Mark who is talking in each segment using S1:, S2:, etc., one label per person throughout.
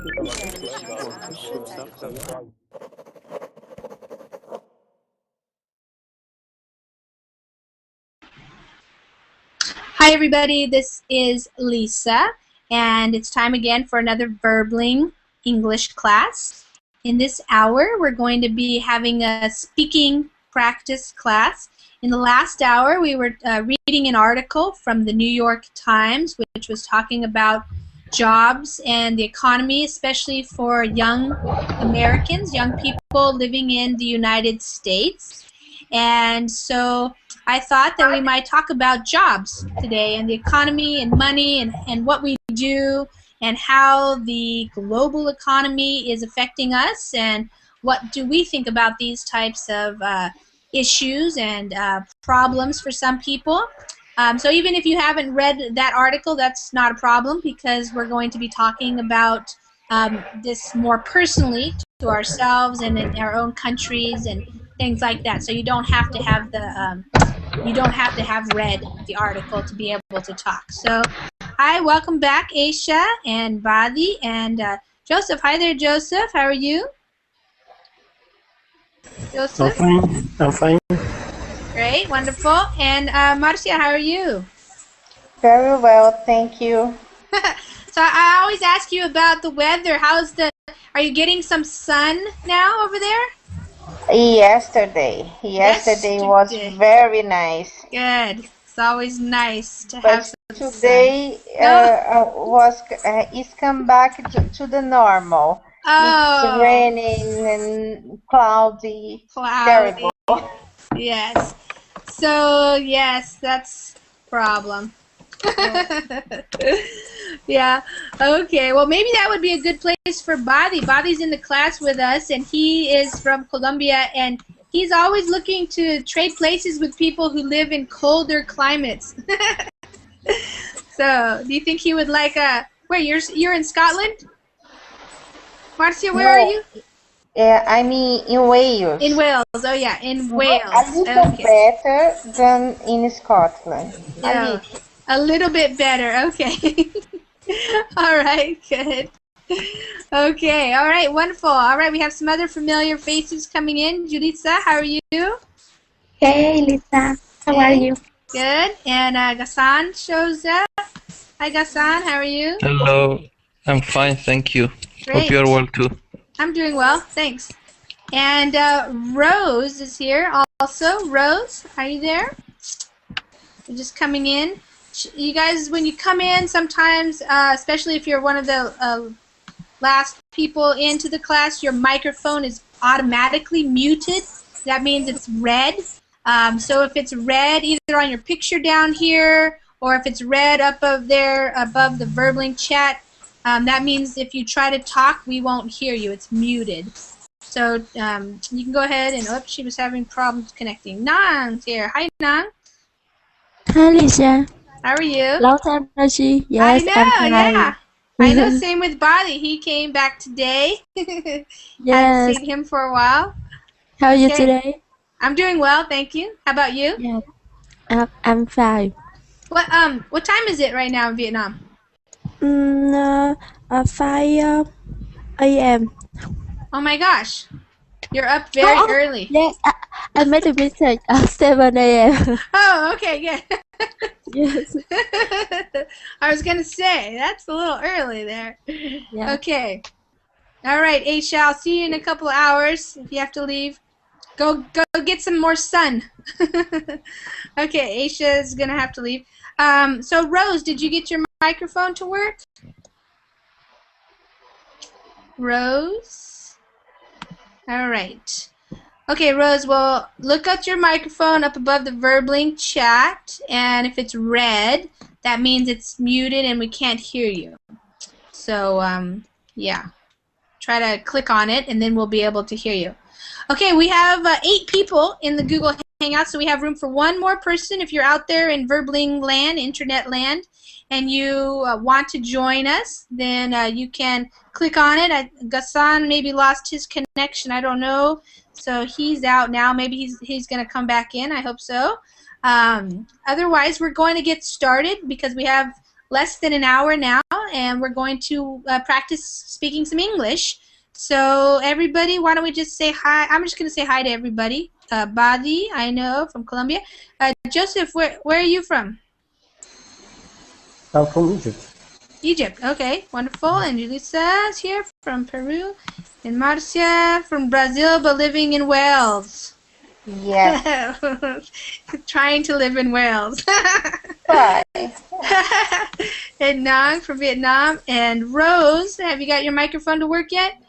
S1: Hi everybody, this is Lisa, and it's time again for another Verbling English class. In this hour, we're going to be having a speaking practice class. In the last hour, we were reading an article from the New York Times, which was talking about jobs and the economy, especially for young Americans, young people living in the United States. And so I thought that we might talk about jobs today and the economy and money and what we do and how the global economy is affecting us and what do we think about these types of issues and problems for some people. So even if you haven't read that article, that's not a problem because we're going to be talking about this more personally to ourselves and in our own countries and things like that. So you don't have to have read the article to be able to talk. So, hi, welcome back, Aisha and Badi and Joseph. Hi there, Joseph. How are you? Joseph?
S2: I'm fine.
S1: Great, wonderful. And Marcia, how are you?
S3: Very well, thank you.
S1: So I always ask you about the weather. Are you getting some sun now over there?
S3: Yesterday was very nice.
S1: Good. It's always nice to
S3: but
S1: have some
S3: today
S1: sun.
S3: It's come back to the normal. It's raining and cloudy. Terrible.
S1: Yes. So yes, that's a problem. Yeah. Okay. Well, maybe that would be a good place for Badi. Badi's in the class with us, and he is from Colombia, and he's always looking to trade places with people who live in colder climates. So, do you think he would like where you're in Scotland? Marcia, where are you?
S3: I mean in Wales.
S1: In Wales. Oh yeah, in Wales.
S3: A little better than in Scotland.
S1: Yeah. A little bit better. Okay. All right. Good. Okay. All right. Wonderful. All right. We have some other familiar faces coming in. Julissa, how are you?
S4: Hey, Lisa. How are you?
S1: Good. And Gassan shows up. Hi, Gassan. How are you?
S5: Hello. I'm fine, thank you.
S1: Great.
S5: Hope you're well too.
S1: I'm doing well. Thanks. And Rose is here also. Rose, are you there? You're just coming in. You guys, when you come in, sometimes, especially if you're one of the last people into the class, your microphone is automatically muted. That means it's red. So if it's red either on your picture down here or if it's red up there above the Verbling chat, that means if you try to talk, we won't hear you. It's muted. So you can go ahead and, oops, she was having problems connecting. Nang's here. Hi, Nang.
S4: Hi, Lisa.
S1: How are you?
S4: Long time no see. Yes,
S1: I know,
S4: I'm fine.
S1: yeah. I know, same with Badi. He came back today.
S4: Yes.
S1: Haven't seen him for a while.
S4: How are you today?
S1: I'm doing well, thank you. How about you?
S4: Yeah. I'm fine.
S1: What time is it right now in Vietnam?
S4: 5 a.m.
S1: Oh my gosh. You're up very early.
S4: Yes, I made a mistake. 7 a.m.
S1: Oh, okay, good.
S4: Yes.
S1: I was going to say, that's a little early there.
S4: Yeah.
S1: Okay. All right, Aisha, I'll see you in a couple of hours if you have to leave. Go get some more sun. Okay, Aisha is going to have to leave. So, Rose, did you get your microphone to work? Rose? All right. Okay, Rose, well, look at your microphone up above the Verbling chat, and if it's red, that means it's muted and we can't hear you. So, yeah. Try to click on it, and then we'll be able to hear you. Okay, we have 8 people in the Google Hangout, so we have room for one more person. If you're out there in Verbling land, internet land, and you want to join us, then you can click on it. Gassan maybe lost his connection. I don't know. So he's out now. Maybe he's going to come back in. I hope so. Otherwise, we're going to get started because we have less than an hour now, and we're going to practice speaking some English. So everybody, why don't we just say hi? I'm just going to say hi to everybody. Badi, I know, from Colombia. Joseph, where are you from?
S2: I'm from Egypt.
S1: Egypt, okay, wonderful. And Julisa's here from Peru. And Marcia from Brazil, but living in Wales.
S3: Yes.
S1: Trying to live in Wales.
S3: Bye.
S1: And Nang from Vietnam. And Rose, have you got your microphone to work yet?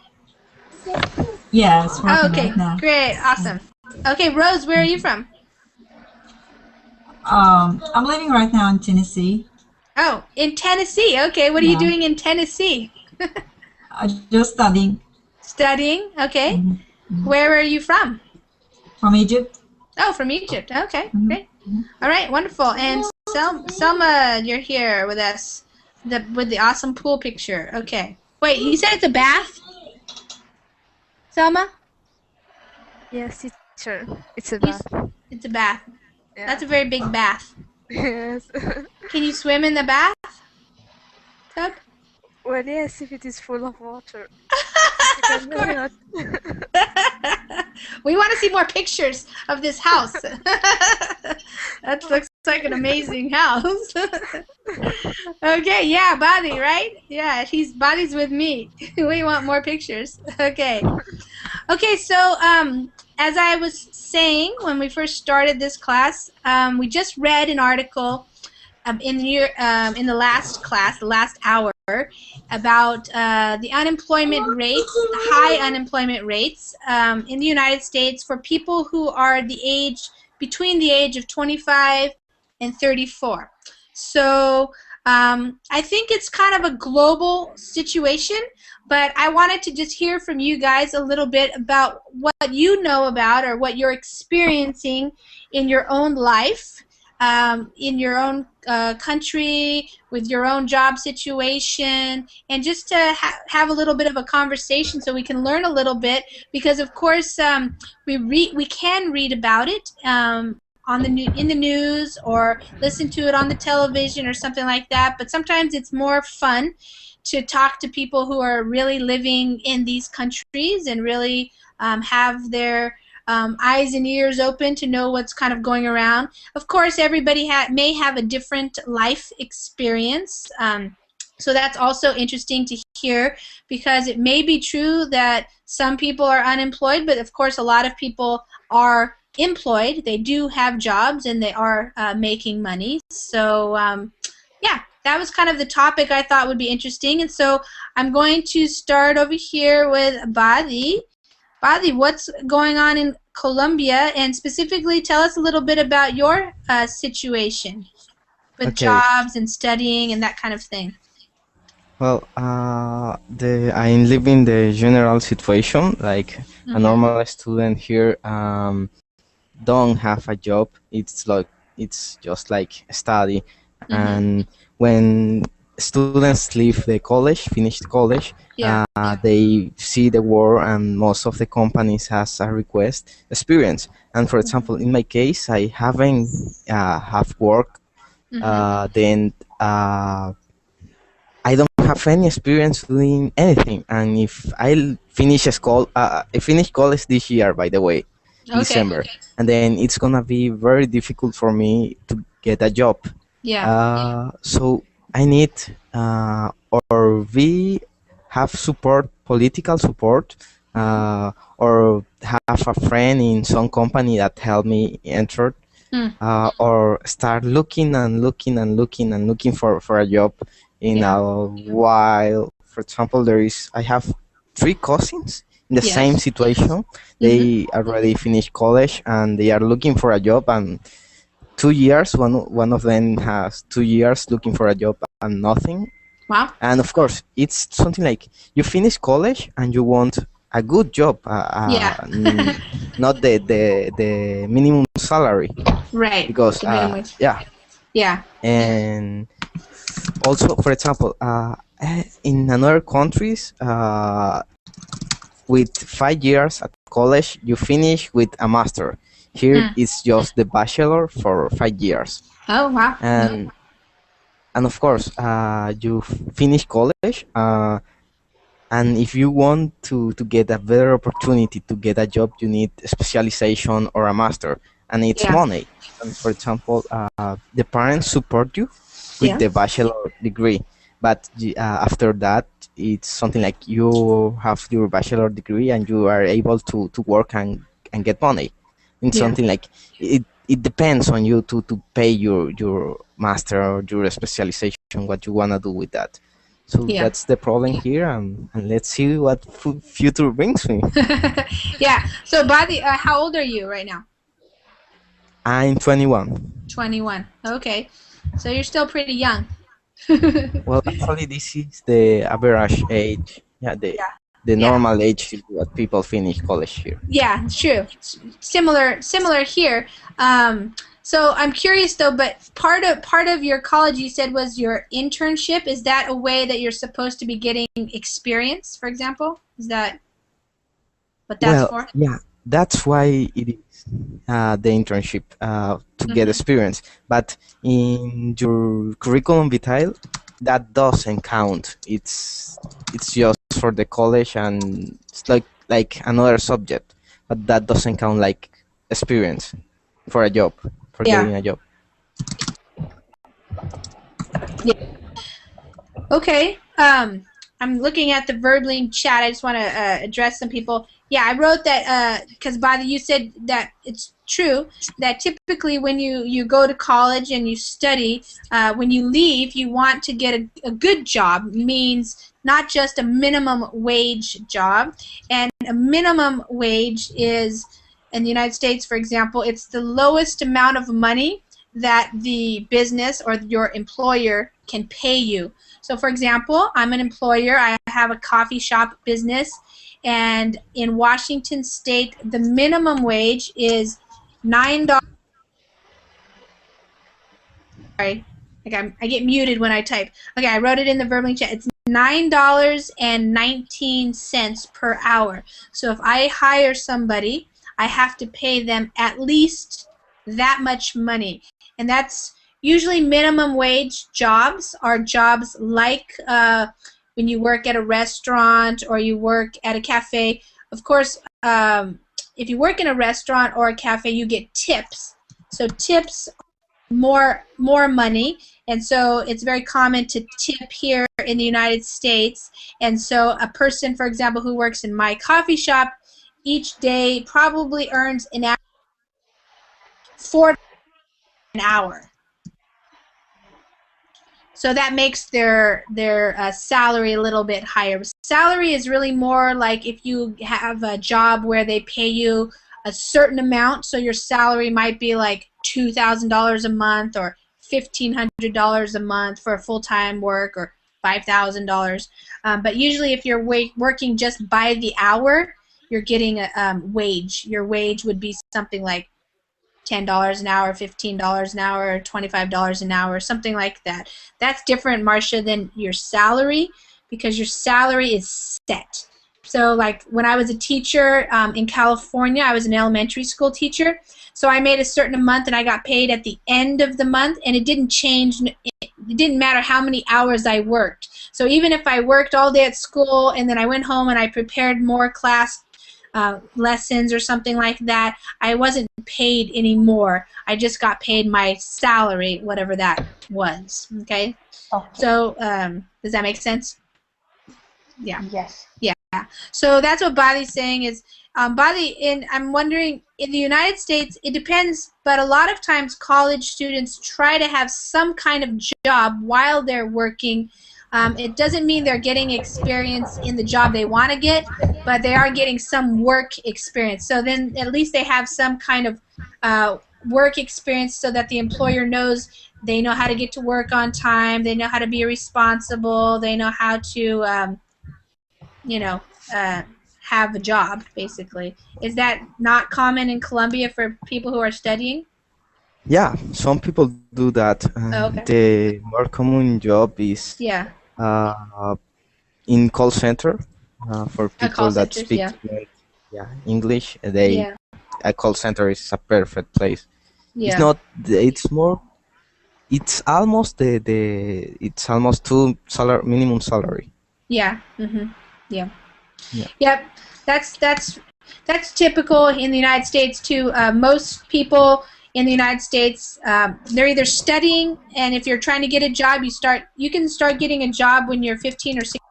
S6: Yeah, it's working
S1: Okay,
S6: right now.
S1: great, awesome. Okay, Rose, where are you from?
S6: I'm living right now in Tennessee.
S1: Oh, in Tennessee. Okay, what are you
S6: Yeah.
S1: doing in Tennessee?
S6: Just studying.
S1: Studying, okay.
S6: Mhm.
S1: Where are you from?
S6: From Egypt.
S1: Oh, from Egypt. Okay, great. All right, wonderful. And Selma, you're here with us, with the awesome pool picture. Okay. Wait, you said it's a bath? Selma?
S4: Yes, teacher. It's a bath.
S1: It's a bath.
S4: Yeah.
S1: That's a very big bath.
S4: Yes.
S1: Can you swim in the bath tub?
S4: Well, yes, if it is full of water. Because why not?
S1: We want to see more pictures of this house. That looks like an amazing house. Okay, yeah, Badi, right? Yeah, Badi's with me. We want more pictures. Okay. Okay, so as I was saying when we first started this class, we just read an article in the last class, the last hour, about the unemployment rates, the high unemployment rates in the United States for people who are between the age of 25 and 34. So I think it's kind of a global situation, but I wanted to just hear from you guys a little bit about what you know about or what you're experiencing in your own life, in your own country, with your own job situation, and just to have a little bit of a conversation so we can learn a little bit, because of course we can read about it in the news or listen to it on the television or something like that, but sometimes it's more fun to talk to people who are really living in these countries and really have their eyes and ears open to know what's kind of going around. Of course, everybody may have a different life experience, so that's also interesting to hear, because it may be true that some people are unemployed, but of course a lot of people are employed. They do have jobs and they are making money. So yeah, that was kind of the topic I thought would be interesting. And so I'm going to start over here with Badi. Badi, what's going on in Colombia, and specifically tell us a little bit about your situation with jobs and studying and that kind of thing.
S2: Well, I'm living the general situation, like a normal student here don't have a job. It's just like study, and when students leave the college, finish college, they see the world, and most of the companies has a request experience. And for example, in my case, I haven't have work. Then I don't have any experience doing anything. And if I finish school, I finish college this year, by the way, December, and then it's gonna be very difficult for me to get a job. So I need or we have support, political support, or have a friend in some company that helped me enter, or start looking and looking and looking and looking for a job in a while. For example, I have 3 cousins in the same situation. They already finished college and they are looking for a job, and 2 years, one of them has 2 years looking for a job and nothing.
S1: Wow.
S2: And of course, it's something like you finish college and you want a good job, not the minimum salary.
S1: Right.
S2: Because
S1: yeah.
S2: And also, for example, in another countries, with 5 years at college, you finish with a master. Here it's just the bachelor for 5 years.
S1: Oh wow.
S2: And and of course, you finish college. And if you want to get a better opportunity to get a job, you need a specialization or a master, and it's
S1: Yeah.
S2: money. And for example, the parents support you with
S1: Yeah.
S2: the bachelor degree, but after that, it's something like you have your bachelor degree and you are able to work and get money. It's
S1: Yeah.
S2: something like it depends on you to pay your master or your specialization, what you want to do with that. So
S1: Yeah.
S2: that's the problem here, and let's see what future brings me.
S1: Yeah. So, Badi, how old are you right now?
S2: I'm 21.
S1: 21. Okay. So you're still pretty young.
S2: Well, actually, this is the average age. Yeah, the
S1: Yeah.
S2: normal age is what people finish college here.
S1: Yeah, it's true. Similar here. So I'm curious though, but part of your college you said was your internship. Is that a way that you're supposed to be getting experience, for example? Is that what that's
S2: Well,
S1: for?
S2: yeah, that's why it is the internship to get
S1: Mhm.
S2: experience. But in your curriculum vitae, that doesn't count. It's just for the college, and it's like another subject, but that doesn't count like experience for a job, for
S1: Yeah.
S2: getting a job.
S1: Okay. I'm looking at the Verbling chat. I just want to address some people. Yeah, I wrote that because Badi, you said that it's true that typically when you go to college and you study, when you leave, you want to get a good job. Means not just a minimum wage job. And a minimum wage is, in the United States, for example, it's the lowest amount of money that the business or your employer can pay you. So, for example, I'm an employer. I have a coffee shop business, and in Washington State, the minimum wage is $9. Sorry, I get muted when I type. Okay, I wrote it in the verbally chat. It's $9.19 per hour. So if I hire somebody, I have to pay them at least that much money, and that's usually minimum wage jobs are jobs like when you work at a restaurant or you work at a cafe. Of course, if you work in a restaurant or a cafe, you get tips. So tips more money, and so it's very common to tip here in the United States. And so a person, for example, who works in my coffee shop each day probably earns an average $4 an hour. So that makes their salary a little bit higher. Salary is really more like if you have a job where they pay you a certain amount, so your salary might be like $2,000 a month or $1,500 a month for full-time work, or $5,000. But usually if you're working just by the hour, you're getting a wage. Your wage would be something like $10 an hour, $15 an hour, $25 an hour, something like that. That's different, Marcia, than your salary, because your salary is set. So like when I was a teacher in California, I was an elementary school teacher. So I made a certain month and I got paid at the end of the month, and it didn't change. It didn't matter how many hours I worked. So even if I worked all day at school and then I went home and I prepared more class lessons or something like that, I wasn't paid anymore. I just got paid my salary, whatever that was. Okay? So does that make sense? Yeah.
S3: Yes.
S1: Yeah. So that's what Badi's saying is, Badi, I'm wondering, in the United States, it depends, but a lot of times college students try to have some kind of job while they're working. It doesn't mean they're getting experience in the job they want to get, but they are getting some work experience. So then at least they have some kind of work experience so that the employer knows they know how to get to work on time, they know how to be responsible, they know how to have a job, basically. Is that not common in Colombia for people who are studying?
S2: Yeah, some people do that.
S1: Oh, okay.
S2: The more common job is
S1: Yeah.
S2: In call center for
S1: Call
S2: people that
S1: centers,
S2: speak
S1: yeah.
S2: fluent, yeah, English.
S1: Yeah.
S2: A call center is a perfect place. It's
S1: Yeah.
S2: not. It's more It's almost it's almost minimum salary.
S1: Yeah. Mm-hmm. Yeah.
S2: Yeah.
S1: Yep. That's typical in the United States too. Most people in the United States, they're either studying, and if you're trying to get a job, you can start getting a job when you're 15 or 16.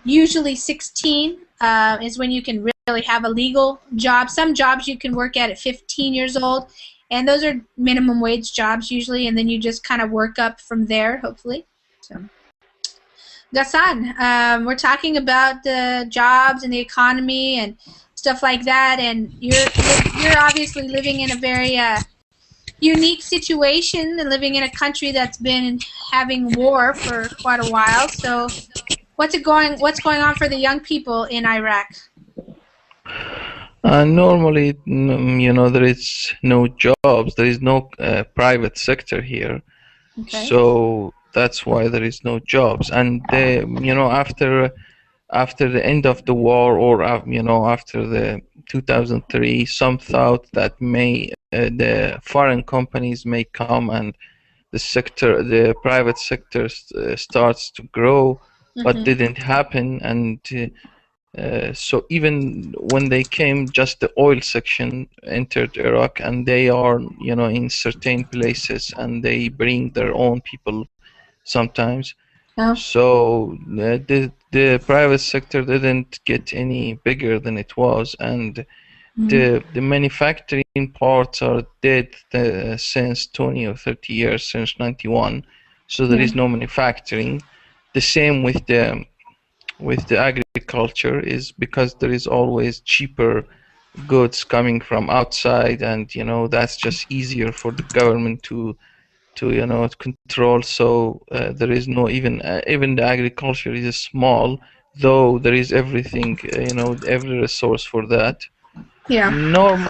S1: Usually 16 is when you can really have a legal job. Some jobs you can work at 15 years old, and those are minimum wage jobs usually, and then you just kind of work up from there, hopefully. So, Gassan, we're talking about the jobs and the economy and stuff like that, and you're obviously living in a very unique situation and living in a country that's been having war for quite a while. So, what's going on for the young people in Iraq?
S5: Normally, there is no jobs. There is no private sector here.
S1: Okay.
S5: So that's why there is no jobs. And after the end of the war, or after the 2003, some thought that the foreign companies may come and the private sector starts to grow, but didn't happen. And so even when they came, just the oil section entered Iraq, and they are, in certain places, and they bring their own people sometimes.
S1: Oh.
S5: So the private sector didn't get any bigger than it was, and the manufacturing parts are dead since 20 or 30 years, since 91. So there is no manufacturing. The same with the agriculture, is because there is always cheaper goods coming from outside, and that's just easier for the government to control. So there is no even the agriculture is small, though there is everything, every resource for that.
S1: Yeah.
S5: Now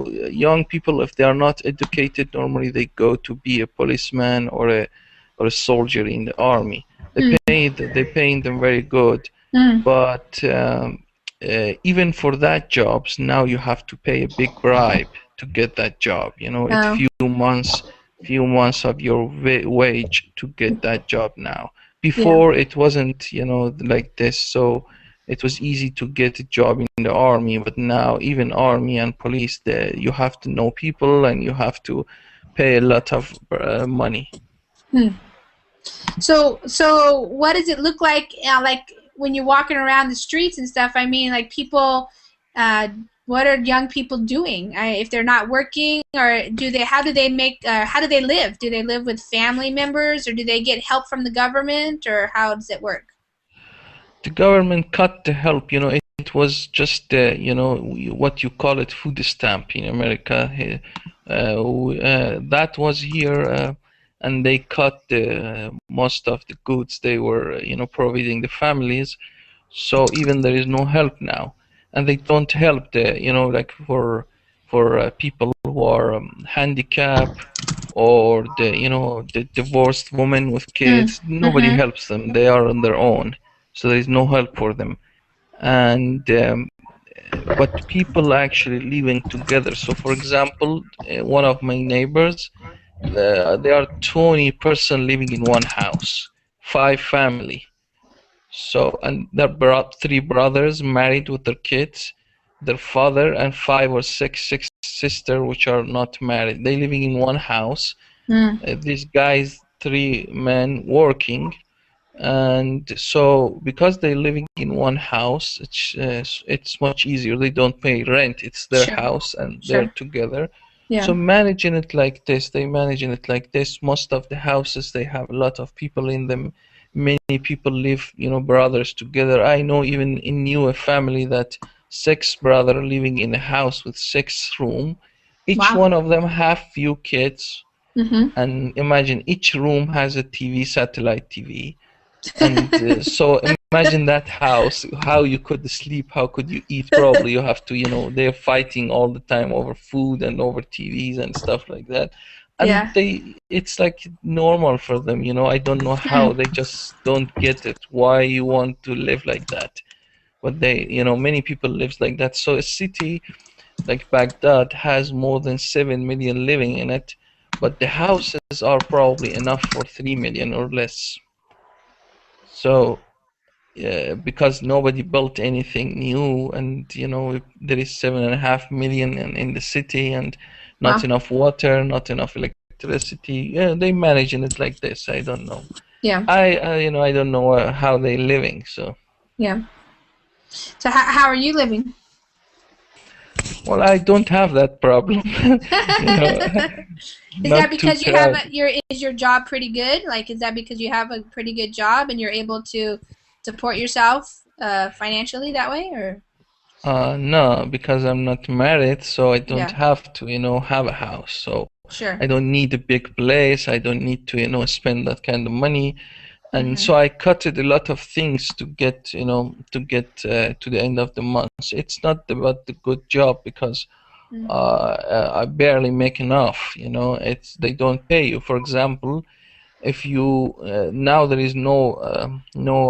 S5: young people, if they are not educated, normally they go to be a policeman or a soldier in the army. They pay them very good, but even for that jobs, now you have to pay a big bribe to get that job. It's few months of your wage to get that job now. Before it wasn't, like this, so it was easy to get a job in the army. But now even army and police, you have to know people, and you have to pay a lot of money.
S1: So what does it look like when you're walking around the streets and stuff? I mean, like people, what are young people doing if they're not working, or how do they live? Do they live with family members, or do they get help from the government, or how does it work?
S5: The government cut the help. It was just what you call it, food stamp in America. That was here, and they cut most of the goods they were providing the families. So even there is no help now, and they don't help like for people who are handicapped, or the divorced women with kids. Nobody helps them. They are on their own, so there is no help for them. And but people actually living together. So for example, one of my neighbors, there are 20 person living in one house, 5 family. So, and their three brothers married with their kids, their father, and 5 or 6 sisters which are not married. They living in one house. These guys, 3 men working, and so because they're living in one house, it's much easier. They don't pay rent. It's their house, and they're together. So managing it like this, most of the houses, they have a lot of people in them. Many people live, brothers together. I know even knew a family that 6 brothers living in a house with 6 rooms. Each one of them have few kids. And imagine each room has a TV, satellite TV. And so imagine that house, how you could sleep, how could you eat? Probably you have to, they're fighting all the time over food and over TVs and stuff like that. And it's like normal for them, I don't know how, they just don't get it, why you want to live like that. But they, many people lives like that. So a city, like Baghdad, has more than 7 million living in it, but the houses are probably enough for 3 million or less. So, because nobody built anything new, and there is 7.5 million in the city, and not enough water, not enough electricity. Yeah, they managing it like this. I don't know.
S1: Yeah.
S5: I don't know how they living. So.
S1: Yeah. So how are you living?
S5: Well, I don't have that problem.
S1: Is that because you have is your job pretty good? Like, is that because you have a pretty good job and you're able to support yourself financially that way, or?
S5: No, because I'm not married, so I don't have to, have a house. So
S1: sure.
S5: I don't need a big place. I don't need to, spend that kind of money. And so I cutted a lot of things to get, to the end of the month. It's not about the good job, because I barely make enough. They don't pay you. For example, if you now there is no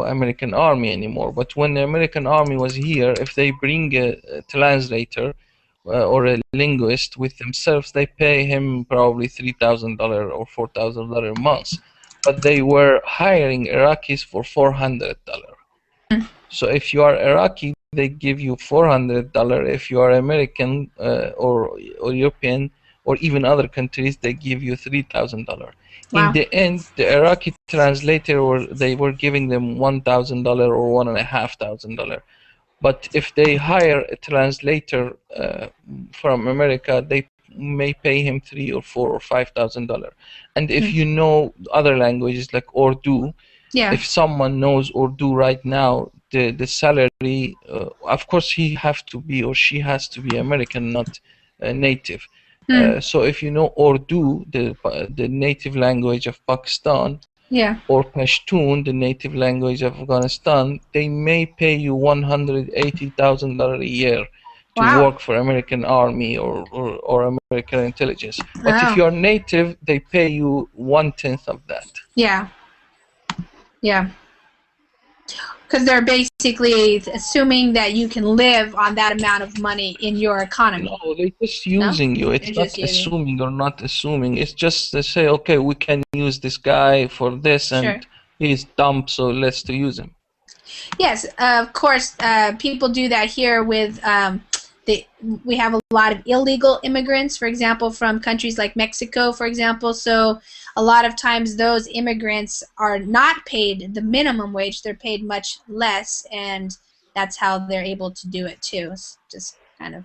S5: American army anymore. But when the American army was here, if they bring a translator or a linguist with themselves, they pay him probably $3,000 or $4,000 a month. But they were hiring Iraqis for $400. So if you are Iraqi, they give you $400. If you are American or European or even other countries, they give you $3,000. In the end, the Iraqi translator they were giving them $1,000 or $1,500. But if they hire a translator from America, they may pay him $3,000 or $4,000 or $5,000. And if you know other languages like Urdu, if someone knows Urdu right now, the salary, of course, he have to be or she has to be American, not native. So if you know Urdu, the native language of Pakistan, or Pashtun, the native language of Afghanistan, they may pay you $180,000 a year to work for American Army or American intelligence. But if you are native, they pay you 1/10 of that.
S1: Yeah. Yeah. Because they're basically assuming that you can live on that amount of money in your economy.
S5: No, they're just using you. It's not assuming or not assuming. It's just they say, okay, we can use this guy for this, and he's dumb, so let's use him.
S1: Yes, of course, people do that here with we have a lot of illegal immigrants, for example, from countries like Mexico, for example. So a lot of times those immigrants are not paid the minimum wage. They're paid much less, and that's how they're able to do it too. It's just kind of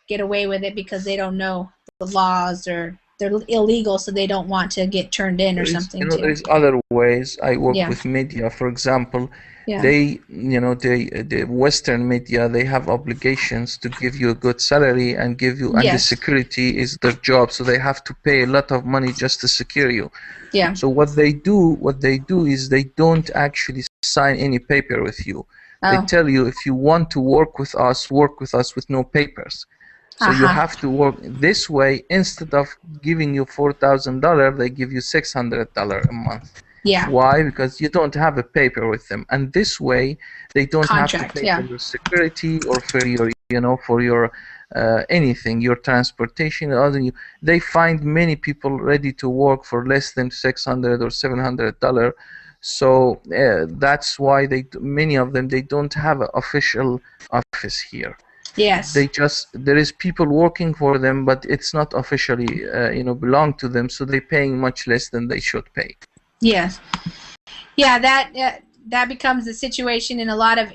S1: get away with it because they don't know the laws, or they're illegal, so they don't want to get turned in or something.
S5: There's other ways. I work with media, for example. They, the Western media, they have obligations to give you a good salary and give you, and the security is their job, so they have to pay a lot of money just to secure you.
S1: Yeah.
S5: So what they do is they don't actually sign any paper with you. They tell you, if you want to work with us with no papers. So you have to work this way. Instead of giving you $4,000, they give you $600 a month.
S1: Yeah.
S5: Why? Because you don't have a paper with them, and this way they don't have to pay for your security or for your, for your anything, your transportation. They find many people ready to work for less than $600 or $700. So that's why many of them, they don't have an official office here.
S1: Yes.
S5: There is people working for them, but it's not officially belong to them, so they're paying much less than they should pay.
S1: Yes. Yeah, that becomes the situation in a lot of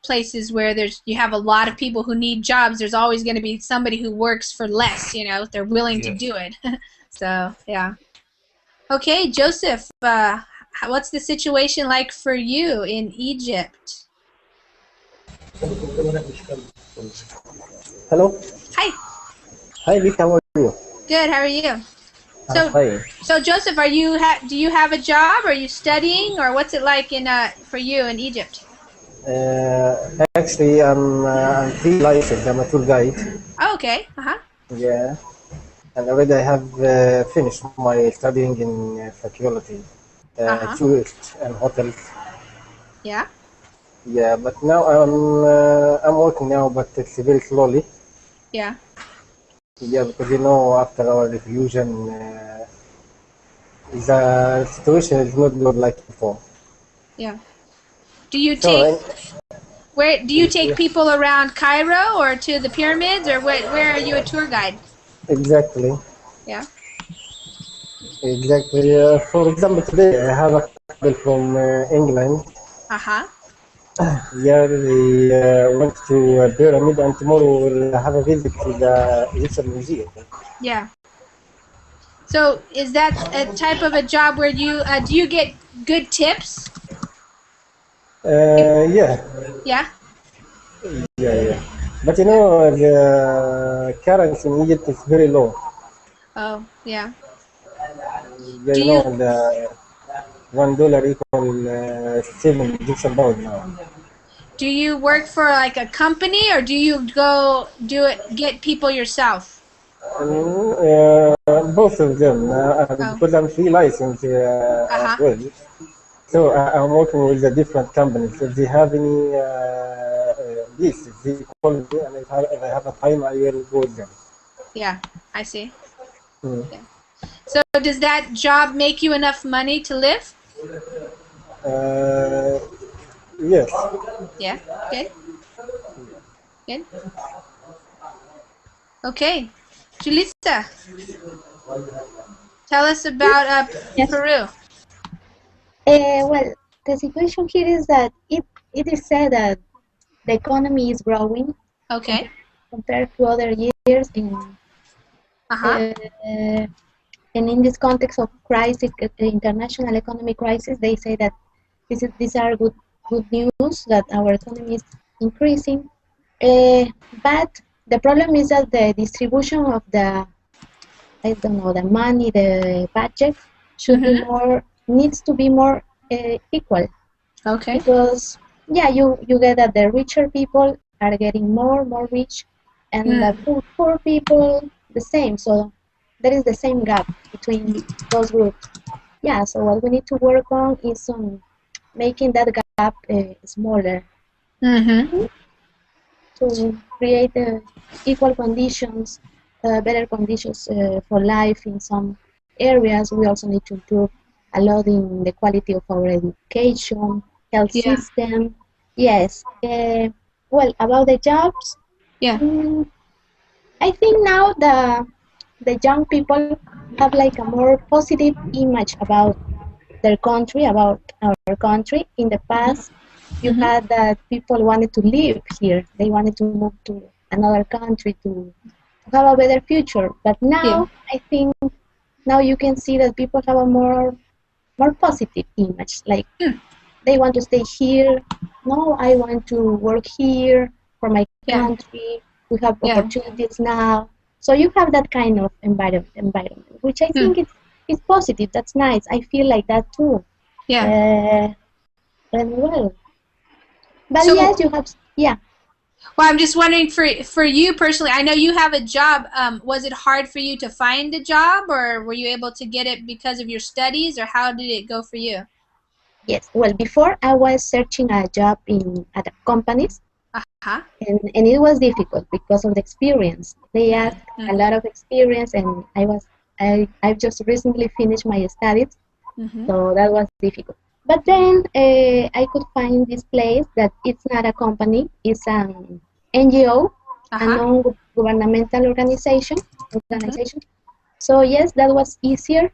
S1: places where you have a lot of people who need jobs. There's always going to be somebody who works for less, they're willing to do it. So, yeah. Okay, Joseph, what's the situation like for you in Egypt?
S7: Hello.
S1: Hi.
S7: Hi, Vic. How are you?
S1: Good. How are you? So Joseph, do you have a job? Are you studying, or what's it like for you in Egypt?
S7: Actually, I'm free licensed. I'm a tour guide.
S1: Oh, okay.
S7: Yeah, and already I have finished my studying in faculty, tourist and hotels.
S1: Yeah.
S7: Yeah, but now I'm working now, but it's very slowly.
S1: Yeah.
S7: Yeah, because after our refusion, the situation is not good like before.
S1: Yeah. Do you
S7: So,
S1: take where do you take people around Cairo or to the pyramids, or where are you a tour guide?
S7: exactly,
S1: Yeah.
S7: exactly. For example, today I have a couple from England.
S1: Uh-huh.
S7: Yeah, they went to a pyramid, and tomorrow we'll have a visit to the Egyptian Museum.
S1: Yeah. So is that a type of a job where you do you get good tips?
S7: Yeah,
S1: Yeah.
S7: yeah. But
S1: Yeah.
S7: the currency in Egypt is very low.
S1: Oh, yeah.
S7: Yeah,
S1: Do you
S7: the $1 equal 7 Egyptian pound now.
S1: do you work for like a company, or do you go do it get people yourself?
S7: Both of them,
S1: Oh.
S7: because I'm free license as
S1: Uh-huh.
S7: well. So I'm working with the different companies. If they have any leads, if they call me, and if I have a time, I will go with them.
S1: Yeah, I see.
S7: Mm.
S1: Yeah. So does that job make you enough money to live?
S7: Uh, yes.
S1: Yeah. Good. Good. Okay. Julissa, tell us about
S8: Yes.
S1: Peru.
S8: Well, the situation here is that it is said that the economy is growing
S1: Okay.
S8: compared to other years,
S1: Uh-huh.
S8: uh, and in this context of crisis, international economic crisis, they say that these are good news that our economy is increasing. But the problem is that the distribution of the, I don't know, the money, the budget should be
S1: Mm-hmm.
S8: more, needs to be more equal,
S1: Okay.
S8: because yeah, you get that the richer people are getting more rich, and the
S1: Mm.
S8: poor people the same. So there is the same gap between those groups. Yeah, so what we need to work on is on making that gap smaller,
S1: Mm-hmm.
S8: to create equal conditions, better conditions for life in some areas. We also need to improve a lot in the quality of our education, health
S1: Yeah.
S8: system. Yes. Well, about the jobs,
S1: Yeah.
S8: mm, I think now the young people have like a more positive image about their country, about our country. In the past, you
S1: Mm-hmm.
S8: had that people wanted to live here. They wanted to move to another country to have a better future. But
S1: Yeah.
S8: now, I think now you can see that people have a more positive image. Like
S1: Mm.
S8: they want to stay here. No, I want to work here for my
S1: Yeah.
S8: country. We have
S1: Yeah.
S8: opportunities now. So you have that kind of environment, which I
S1: Mm.
S8: think it's positive. That's nice. I feel like that too.
S1: Yeah.
S8: Uh, and well, but
S1: So,
S8: yes, you have, yeah.
S1: well, I'm just wondering for you personally. I know you have a job. Was it hard for you to find a job, or were you able to get it because of your studies, or how did it go for you?
S8: Yes. Well, before I was searching a job in at companies,
S1: Uh-huh.
S8: and it was difficult because of the experience. They asked a lot of experience, and I've just recently finished my studies,
S1: Mm-hmm.
S8: so that was difficult. But then I could find this place that it's not a company, it's an NGO, a
S1: Uh-huh.
S8: non-governmental organization.
S1: Mm-hmm.
S8: Organization. So yes, that was easier.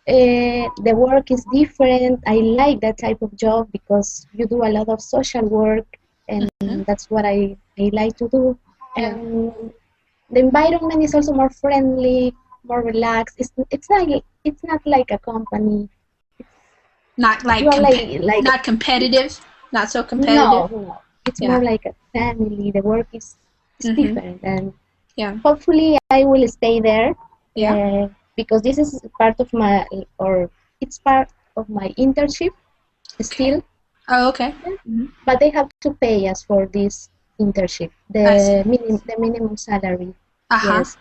S8: The work is different. I like that type of job because you do a lot of social work, and
S1: Mm-hmm.
S8: that's what I like to do.
S1: Yeah.
S8: And the environment is also more friendly, more relaxed. It's not like a company.
S1: Not
S8: You
S1: like
S8: are like
S1: not competitive, not so competitive.
S8: no. It's more
S1: Yeah.
S8: like a family. The work is
S1: Mm-hmm.
S8: different, and
S1: Yeah.
S8: hopefully I will stay there,
S1: Yeah.
S8: because this is part of my, or it's part of my internship
S1: Okay.
S8: still.
S1: Oh, okay.
S8: Yeah.
S1: Mm-hmm.
S8: But they have to pay us for this internship,
S1: I see.
S8: the minimum salary.
S1: Uh-huh.
S8: Yes.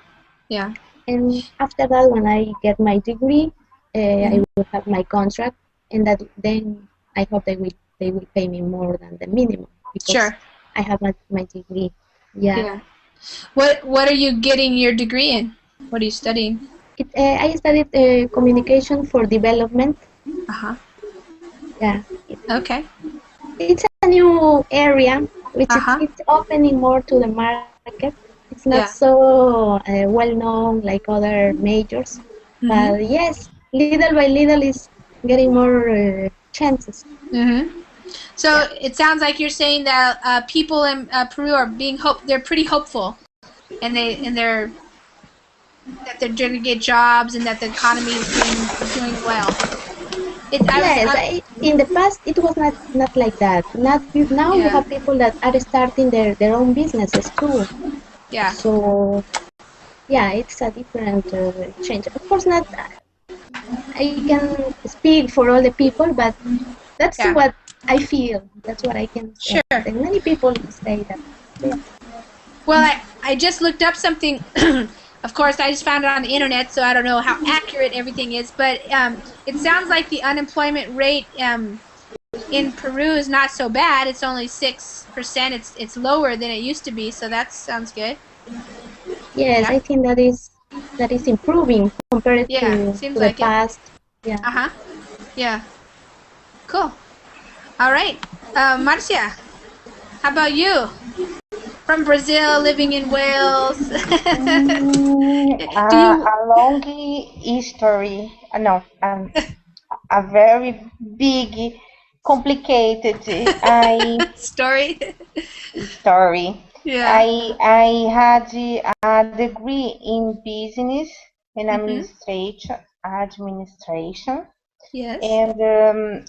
S1: Yeah.
S8: And after that, when I get my degree, I
S1: Mm-hmm.
S8: will have my contract, and that then I hope they will pay me more than the minimum because
S1: Sure.
S8: I have my degree. Yeah.
S1: Yeah. What are you getting your degree in? What are you studying?
S8: I studied communication for development.
S1: Uh-huh.
S8: Yeah.
S1: Okay.
S8: It's a new area, which
S1: Uh-huh.
S8: it's opening more to the market. It's not
S1: Yeah.
S8: so well known like other majors, but yes, little by little is getting more chances.
S1: So
S8: Yeah.
S1: it sounds like you're saying that people in Peru are they're pretty hopeful, and they're going to get jobs and that the economy is doing well.
S8: Yes, in the past it was not like that. Not now you
S1: Yeah.
S8: have people that are starting their own businesses too.
S1: Yeah.
S8: So yeah, it's a different change. Of course, not I can speak for all the people, but that's
S1: Yeah.
S8: what I feel. That's what I can say.
S1: Sure.
S8: And many people say that. Yeah.
S1: Well, I just looked up something. Of course, I just found it on the internet, so I don't know how accurate everything is. But it sounds like the unemployment rate in Peru is not so bad. It's only 6%. It's lower than it used to be, so that sounds good.
S8: Yes,
S1: Yeah.
S8: I think that is improving compared
S1: Yeah.
S8: to
S1: Seems
S8: the
S1: like it.
S8: past. Yeah.
S1: Uh-huh. Yeah. Cool. All right. Marcia, how about you? From Brazil, living in Wales. Do you?
S3: A long history, no, a very big, complicated
S1: Story?
S3: story.
S1: Yeah.
S3: I had a degree in business and administration,
S1: Yes.
S3: and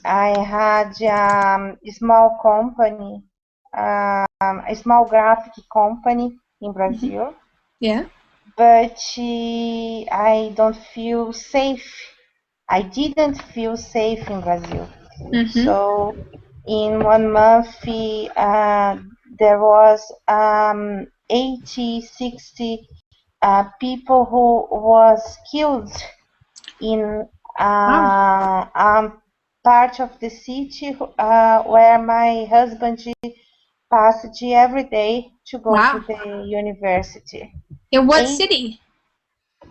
S3: I had a small company, a small graphic company in Brazil,
S1: Yeah.
S3: but I don't feel safe. I didn't feel safe in Brazil. So in 1 month, there was 80, 60 people who was killed in part of the city where my husband passed every day to go to
S1: Wow.
S3: the university.
S1: In what city?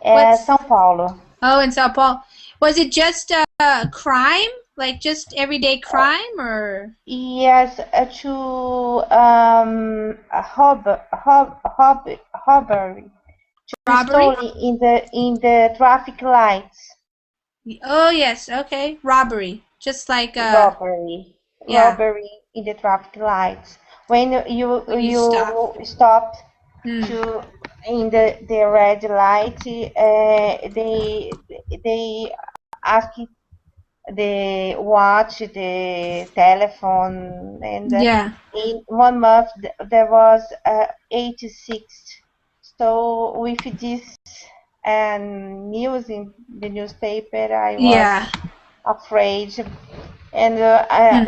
S3: São Paulo.
S1: Oh, in Sao Paulo. Was it just crime? Like just everyday crime or?
S3: Yes, to robbery, to
S1: Robbery?
S3: stealing in the traffic lights.
S1: Oh, yes. Okay. Robbery. Just like
S3: Robbery,
S1: yeah.
S3: robbery in the traffic lights. When
S1: When you stop.
S3: you stopped to in the red light, they ask the watch, the telephone, and
S1: Yeah.
S3: in 1 month there was 86. So with this news in the newspaper, I was
S1: Yeah.
S3: afraid, and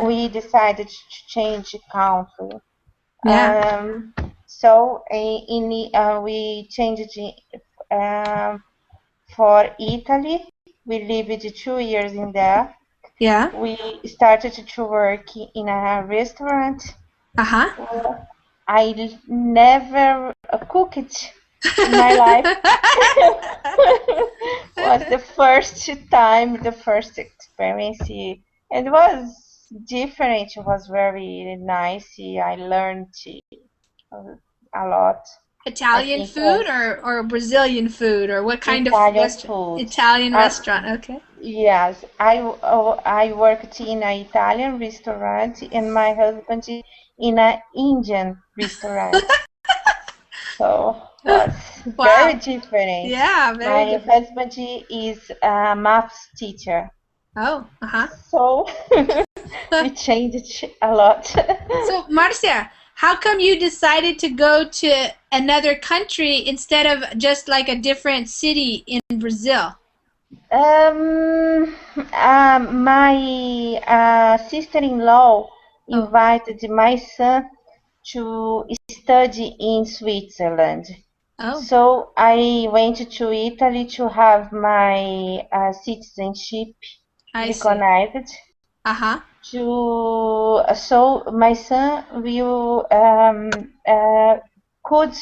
S3: we decided to change country.
S1: Yeah.
S3: So we changed for Italy. We lived 2 years in there.
S1: Yeah.
S3: We started to work in a restaurant.
S1: Uh-huh.
S3: I never cooked in my life. Was the first time, the first experience. It was different. It was very nice. I learned a lot. I
S1: Italian
S3: think it
S1: food
S3: was
S1: or Brazilian food or what kind of
S3: Italian
S1: restaurant?
S3: food.
S1: Italian restaurant. Okay.
S3: Yes, I worked in an Italian restaurant and my husband in an Indian restaurant. So it was very
S1: Wow.
S3: different.
S1: Yeah, very
S3: My
S1: different.
S3: husband is a math teacher.
S1: Oh, uh-huh.
S3: So we changed a lot.
S1: So, Marcia, how come you decided to go to another country instead of just like a different city in Brazil?
S3: My sister-in-law invited my son to study in Switzerland.
S1: Oh.
S3: So I went to Italy to have my citizenship recognized.
S1: Uh-huh.
S3: So my son will could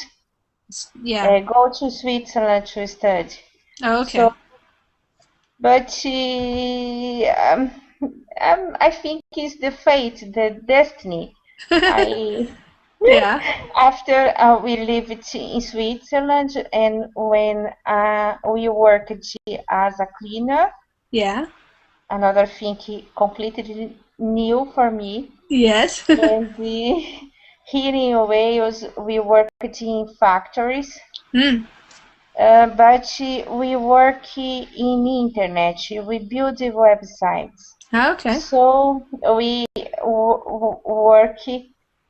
S1: Yeah.
S3: go to Switzerland to study.
S1: Oh, okay.
S3: So, but I think it's the fate, the destiny.
S1: Yeah.
S3: After we lived in Switzerland, and when we worked as a cleaner,
S1: Yeah.
S3: another thing completely new for me.
S1: Yes.
S3: And here in Wales, we worked in factories. But we work in internet. We build websites.
S1: Okay.
S3: So we work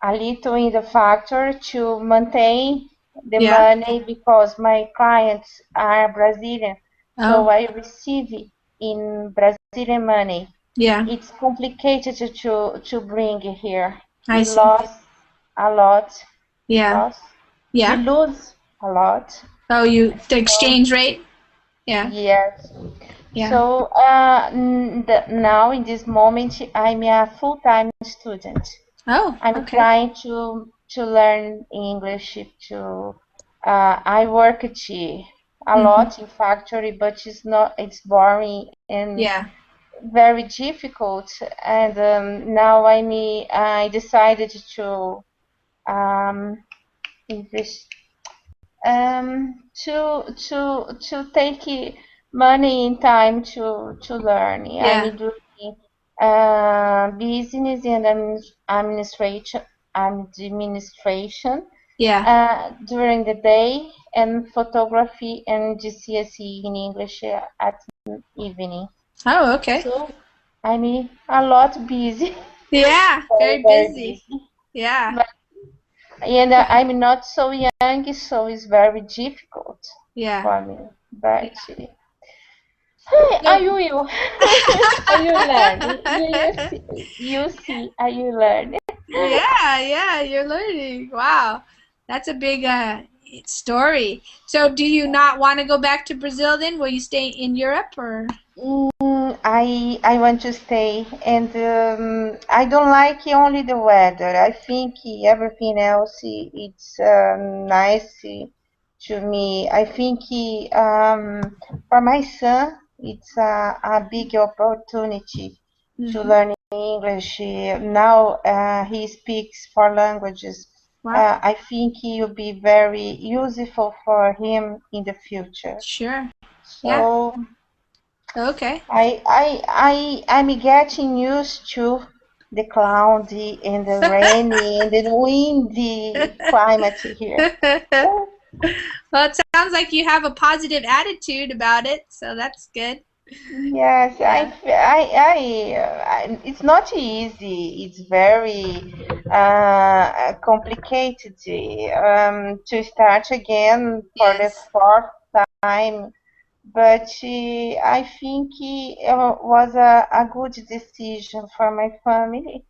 S3: a little in the factory to maintain the money, because my clients are Brazilian. So I receive in Brazilian money.
S1: Yeah.
S3: It's complicated to bring here.
S1: I
S3: We
S1: see.
S3: lost a lot.
S1: Yeah. Yeah.
S3: We lose a lot.
S1: Oh, the exchange rate? Yeah.
S3: Yes.
S1: Yeah.
S3: So now in this moment, I'm a full-time student.
S1: Oh,
S3: I'm trying to learn English. I work a lot in factory, but it's boring and very difficult. And now I decided to invest to take money and time to learn. I'm doing business and administration during the day, and photography and GCSE in English at evening.
S1: Oh, okay.
S3: So I'm a lot busy.
S1: Yeah, very busy. Yeah.
S3: And I'm not so young, so it's very difficult for me. But you learn. You see, you learn.
S1: Yeah, you're learning. Wow. That's a big story. So do you not want to go back to Brazil then? Will you stay in Europe or?
S3: I want to stay, and I don't like only the weather. I think everything else it's nice to me. I think for my son it's a big opportunity to learn English. Now he speaks 4 languages.
S1: Wow.
S3: I think it will be very useful for him in the future.
S1: Sure.
S3: So.
S1: Okay.
S3: I'm getting used to the cloudy and the rainy and the windy climate here.
S1: Well, it sounds like you have a positive attitude about it, so that's good.
S3: Yes, it's not easy. It's very complicated to start again for the fourth time. But I think it was a good decision for my family.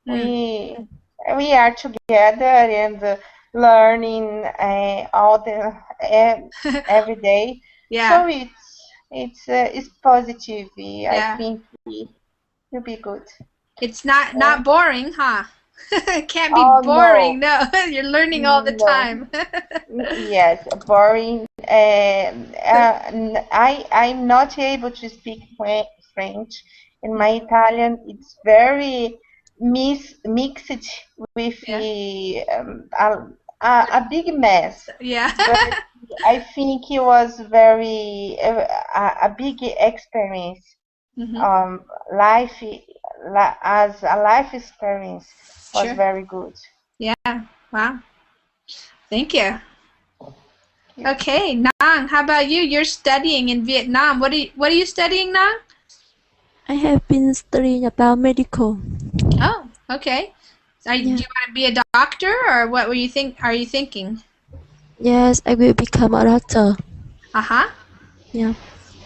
S3: We are together and learning every day. So it's positive. I think it will be good.
S1: It's not boring, huh? It can't be boring. No, you're learning all the time.
S3: Yes, boring. I'm not able to speak French, and my Italian it's very mixed with a big mess.
S1: Yeah.
S3: But I think it was very a big experience. Life as a life experience was very good.
S1: Yeah. Wow. Thank you. Okay, Nang, how about you? You're studying in Vietnam. What are you studying, Nang?
S9: I have been studying about medical.
S1: Oh, okay. Do you want to be a doctor, or what are you thinking?
S9: Yes, I will become a doctor.
S1: Uh-huh.
S9: Yeah.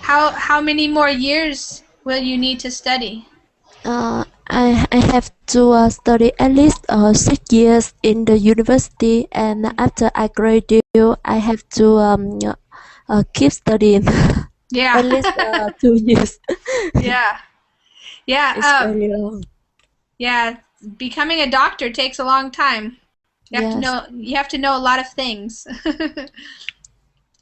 S1: How many more years will you need to study?
S9: I have to study at least 6 years in the university, and after I graduate, I have to keep studying.
S1: Yeah.
S9: At least 2 years.
S1: Yeah. Yeah.
S9: It's very long.
S1: Yeah. Becoming a doctor takes a long time. You have to
S9: Yes.
S1: know. You have to know a lot of things.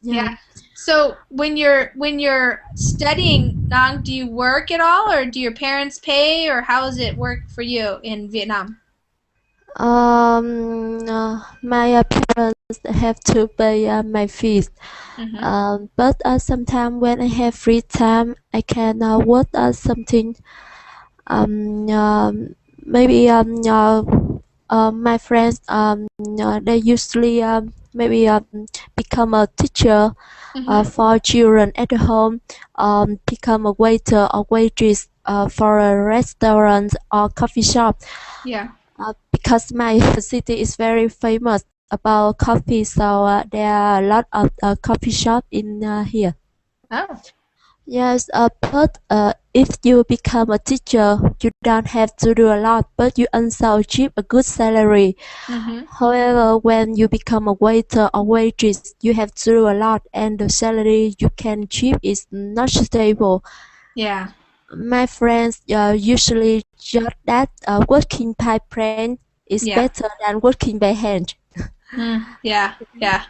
S9: Yeah.
S1: Yeah. So when you're studying, Nang, do you work at all, or do your parents pay, or how does it work for you in Vietnam?
S9: My parents have to pay my fees. But sometimes when I have free time, I can work something. Um, um, Maybe my friends they usually maybe become a teacher for children at home, become a waiter or waitress for a restaurant or coffee shop.
S1: Yeah.
S9: Because my city is very famous about coffee, so there are a lot of coffee shop in here.
S1: Oh.
S9: Yes, but if you become a teacher, you don't have to do a lot, but you also achieve a good salary. However, when you become a waiter or waitress, you have to do a lot, and the salary you can achieve is not stable.
S1: Yeah.
S9: My friends usually judge that working by brain is
S1: Yeah.
S9: better than working by hand.
S1: Yeah. Yeah.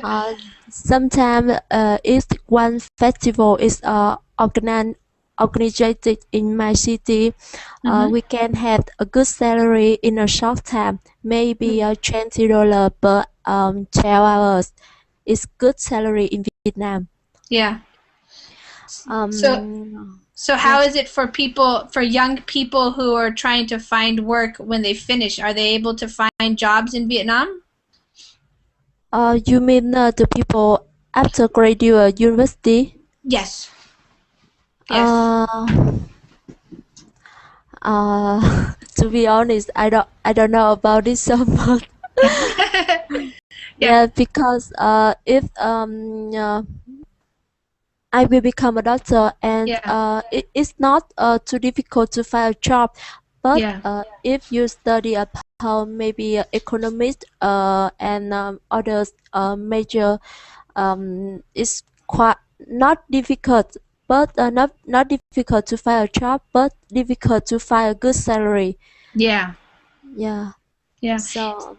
S9: Uh, Sometimes if one festival is organized in my city, we can have a good salary in a short time, maybe $20 per 12 hours. It's good salary in Vietnam.
S1: Yeah. So how
S9: Yes.
S1: is it for young people who are trying to find work when they finish? Are they able to find jobs in Vietnam?
S9: You mean the people after graduate university?
S1: Yes. Yes.
S9: To be honest, I don't know about this so much.
S1: Yeah.
S9: Yeah, because if I will become a doctor, and
S1: Yeah.
S9: it's not too difficult to find a job. But
S1: Yeah.
S9: if you study about maybe economist and others major, it's quite not difficult, but not difficult to find a job, but difficult to find a good salary.
S1: Yeah.
S9: Yeah.
S1: Yeah.
S9: So